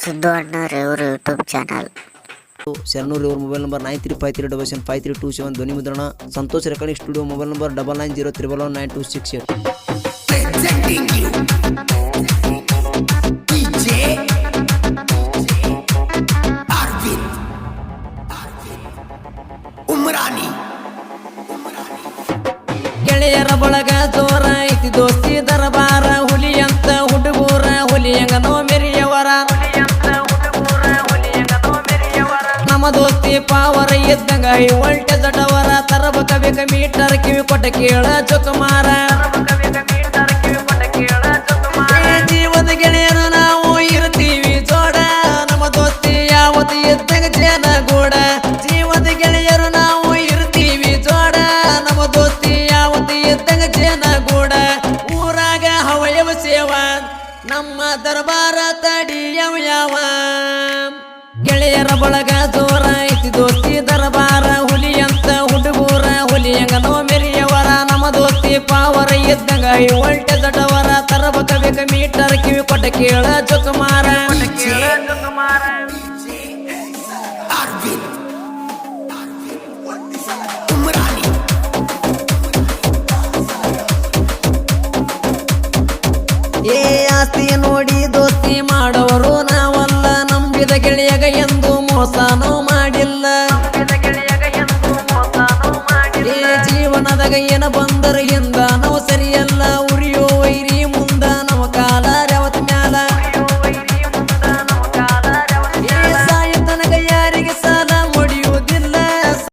ಸಿದ್ದು ಅಣ್ಣರವರು YouTube channel. Sharanur ಇವ್ರ mobile number 9353553227 ಧ್ವನಿ ಮುದ್ರಣ. Santosh recording studio mobile number 999691. ಗೆಳೆಯರ ಬಳಗ ಜೋರ ಐತಿ ದೋಸ್ತಿ ದರಬಾರ, ಹುಲಿ ಅಂತ ಹುಡುಗೂರ ಹುಲಿಯಂಗನೋ ಮೆರಿಯವರ. ನಮ್ಮ ದೋಸ್ತಿ ಪಾವರ ಇದ್ದಂಗ ಹೈ ವೋಲ್ಟೇಜ್ ಡವರ, ತರಬಕ ಬೇಕ ಮೀಟರ್ ಕಿವಿ ಕೊಟ್ಟ ಕೇಳ ಚುಕುಮಾರ. ಜೀವದ ಗೆಳೆಯರು ನಾವು ಇರ್ತೀವಿ ಜೋಡ, ನಮ್ಮ ದೋಸ್ತಿ ಯಾವತ್ತು ಇದ್ದಂಗ ಜನ ಗೂಡ. ಜೀವದ ಗೆಳೆಯರು ನಾವು ಇರ್ತೀವಿ ಜೋಡ, ನಮ್ಮ ದೋಸ್ತಿ ಯಾವತ್ತು ಇದ್ದಂಗ ಜನ ಗೂಡ. ಊರಾಗ ಹವಯವ ಸೇವ, ನಮ್ಮ ದರ್ಬಾರ ತಡಿಯವ ಯಾವ. ಗೆಳೆಯರ ಬಳಗ ಜೋರ ಐತಿ ದೋಸ್ತಿ ದರಬಾರ, ಹುಲಿ ಅಂತ ಹುಡುಗೂರ ಹುಲಿಯಂಗನೋ ಮೆರಿಯವರ. ನಮ್ಮ ದೋಸ್ತಿ ಪಾವರ ಇದ್ದಂಗ ಹೈ ವೋಲ್ಟೇಜ್ ಡವರ, ತರಬಕ ಬೇಕ ಮೀಟರ್ ಕಿವಿ ಕೊಟ್ಟ ಕೇಳ ಚುಕುಮಾರ. ಏ ಆಸ್ತಿಯ ನೋಡಿ ದೋಸ್ತಿ ಮಾಡವರು ನಾವಲ್ಲ, ನಂಬಿದ ಗೆಳೆಯಗ ಎಂದು ಮೋಸನೂ ಮಾಡಿಲ್ಲ. ಏ ಜೀವನದಾಗ ಏನ ಬಂದರ ಹಿಂದ ನಾವು ಸರಿಯಲ್ಲ,